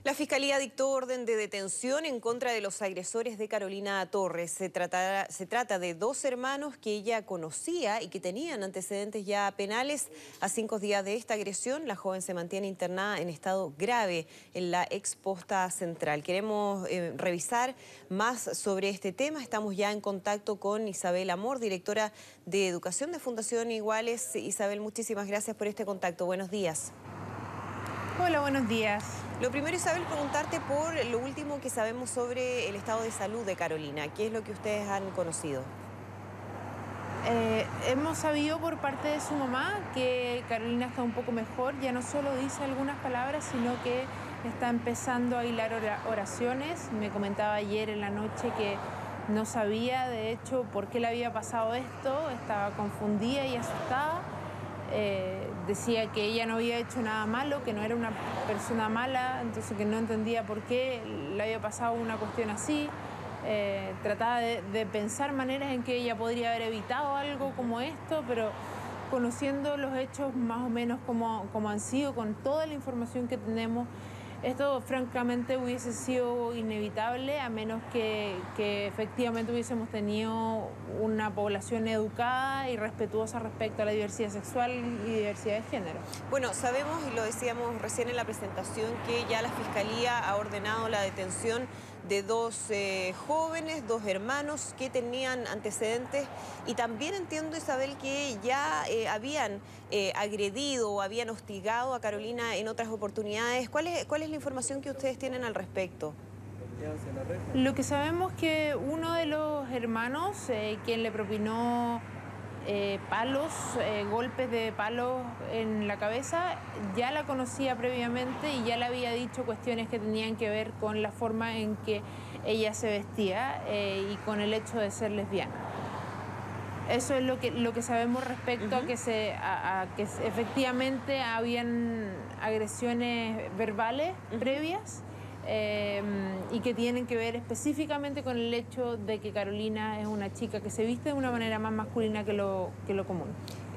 La Fiscalía dictó orden de detención en contra de los agresores de Carolina Torres. Se trata de dos hermanos que ella conocía y que tenían antecedentes ya penales. A 5 días de esta agresión, la joven se mantiene internada en estado grave en la ex posta central. Queremos revisar más sobre este tema. Estamos ya en contacto con Isabel Amor, directora de Educación de Fundación Iguales. Isabel, muchísimas gracias por este contacto. Buenos días. Hola, buenos días. Lo primero, Isabel, preguntarte por lo último que sabemos sobre el estado de salud de Carolina. ¿Qué es lo que ustedes han conocido? Hemos sabido por parte de su mamá que Carolina está un poco mejor. Ya no solo dice algunas palabras, sino que está empezando a hilar oraciones. Me comentaba ayer en la noche que no sabía, de hecho, por qué le había pasado esto. Estaba confundida y asustada. Decía que ella no había hecho nada malo, que no era una persona mala, entonces que no entendía por qué le había pasado una cuestión así. Trataba de pensar maneras en que ella podría haber evitado algo como esto, pero conociendo los hechos más o menos como han sido, con toda la información que tenemos, esto francamente hubiese sido inevitable a menos que efectivamente hubiésemos tenido una población educada y respetuosa respecto a la diversidad sexual y diversidad de género. Bueno, sabemos, y lo decíamos recién en la presentación, que ya la Fiscalía ha ordenado la detención de dos jóvenes, dos hermanos que tenían antecedentes, y también entiendo, Isabel, que ya habían agredido o habían hostigado a Carolina en otras oportunidades. ¿Cuál es la información que ustedes tienen al respecto? Lo que sabemos es que uno de los hermanos, quien le propinó palos, golpes de palos en la cabeza, ya la conocía previamente y ya le había dicho cuestiones que tenían que ver con la forma en que ella se vestía y con el hecho de ser lesbiana. Eso es lo que sabemos respecto a que efectivamente habían agresiones verbales previas y que tienen que ver específicamente con el hecho de que Carolina es una chica que se viste de una manera más masculina que lo común.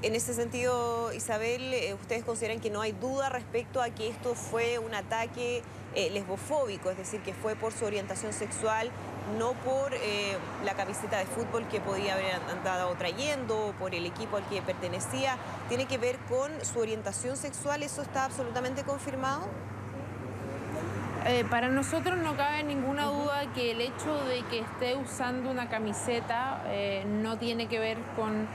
En ese sentido, Isabel, ¿ustedes consideran que no hay duda respecto a que esto fue un ataque lesbofóbico, es decir, que fue por su orientación sexual, no por la camiseta de fútbol que podía haber andado trayendo, o por el equipo al que pertenecía? ¿Tiene que ver con su orientación sexual? ¿Eso está absolutamente confirmado? Para nosotros no cabe ninguna duda que el hecho de que esté usando una camiseta no tiene que ver con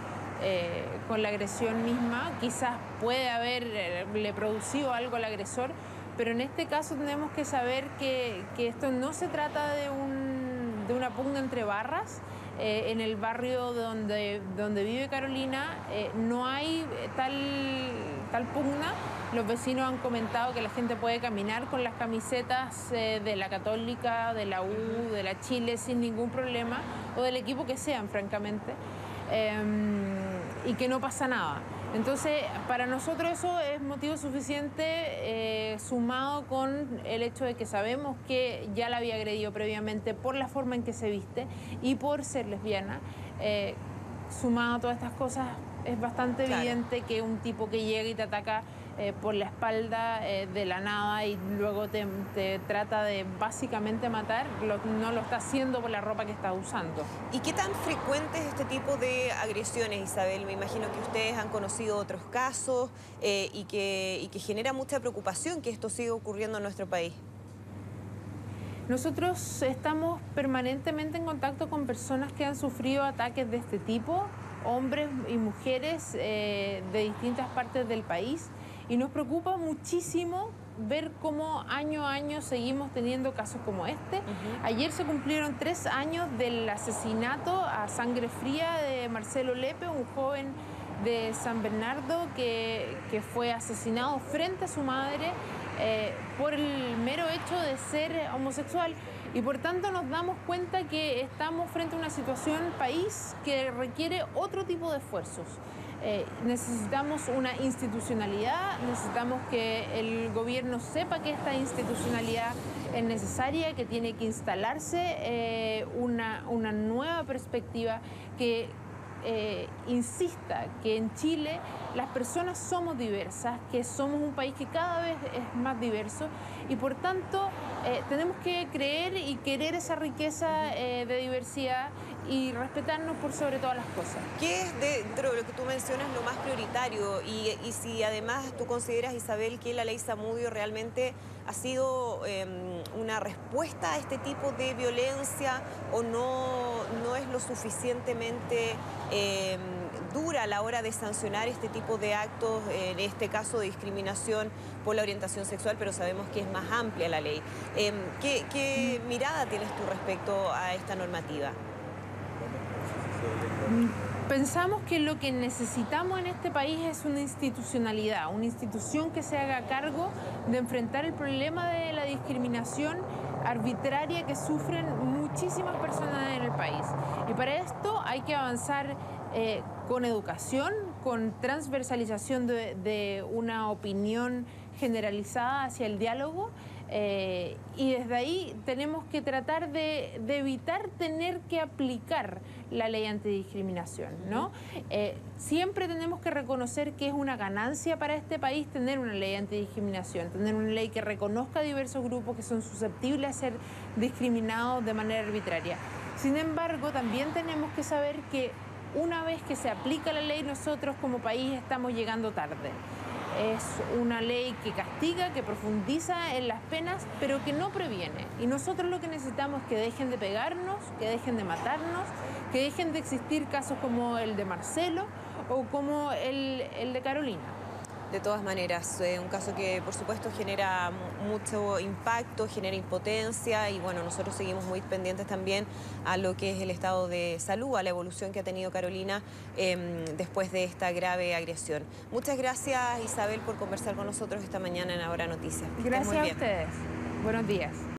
la agresión misma. Quizás puede haberle producido algo al agresor, pero en este caso tenemos que saber que esto no se trata de una pugna entre barras. En el barrio donde vive Carolina no hay tal pugna. Los vecinos han comentado que la gente puede caminar con las camisetas de la Católica, de la U, de la Chile sin ningún problema, o del equipo que sean, francamente, y que no pasa nada. Entonces, para nosotros eso es motivo suficiente, sumado con el hecho de que sabemos que ya la había agredido previamente por la forma en que se viste y por ser lesbiana. Sumado a todas estas cosas, es bastante evidente que un tipo que llega y te ataca por la espalda de la nada y luego te trata de básicamente matar, no lo está haciendo por la ropa que está usando. ¿Y qué tan frecuente es este tipo de agresiones, Isabel? Me imagino que ustedes han conocido otros casos y que genera mucha preocupación que esto siga ocurriendo en nuestro país. Nosotros estamos permanentemente en contacto con personas que han sufrido ataques de este tipo, hombres y mujeres de distintas partes del país, y nos preocupa muchísimo ver cómo año a año seguimos teniendo casos como este. Ayer se cumplieron 3 años del asesinato a sangre fría de Marcelo Lepe, un joven de San Bernardo que fue asesinado frente a su madre por el mero hecho de ser homosexual. Y por tanto nos damos cuenta que estamos frente a una situación país que requiere otro tipo de esfuerzos. Necesitamos una institucionalidad, necesitamos que el gobierno sepa que esta institucionalidad es necesaria, que tiene que instalarse una nueva perspectiva, que insista que en Chile las personas somos diversas, que somos un país que cada vez es más diverso y por tanto tenemos que creer y querer esa riqueza de diversidad y respetarnos por sobre todas las cosas. ¿Qué es dentro de lo que tú mencionas lo más prioritario? Y si además tú consideras, Isabel, que la ley Zamudio realmente ha sido una respuesta a este tipo de violencia o no es lo suficientemente dura a la hora de sancionar este tipo de actos, en este caso de discriminación por la orientación sexual, pero sabemos que es más amplia la ley. ¿Qué mirada tienes tú respecto a esta normativa? Pensamos que lo que necesitamos en este país es una institucionalidad, una institución que se haga cargo de enfrentar el problema de la discriminación arbitraria que sufren muchísimas personas en el país. Y para esto hay que avanzar con educación, con transversalización de una opinión generalizada hacia el diálogo. Y desde ahí tenemos que tratar de evitar tener que aplicar la ley antidiscriminación, ¿no? Siempre tenemos que reconocer que es una ganancia para este país tener una ley antidiscriminación, tener una ley que reconozca a diversos grupos que son susceptibles a ser discriminados de manera arbitraria. Sin embargo, también tenemos que saber que una vez que se aplica la ley, nosotros como país estamos llegando tarde. Es una ley que castiga, que profundiza en las penas, pero que no previene. Y nosotros lo que necesitamos es que dejen de pegarnos, que dejen de matarnos, que dejen de existir casos como el de Marcelo o como el de Carolina. De todas maneras, un caso que por supuesto genera mucho impacto, genera impotencia y bueno, nosotros seguimos muy pendientes también a lo que es el estado de salud, a la evolución que ha tenido Carolina después de esta grave agresión. Muchas gracias, Isabel, por conversar con nosotros esta mañana en Ahora Noticias. Gracias a ustedes. Buenos días.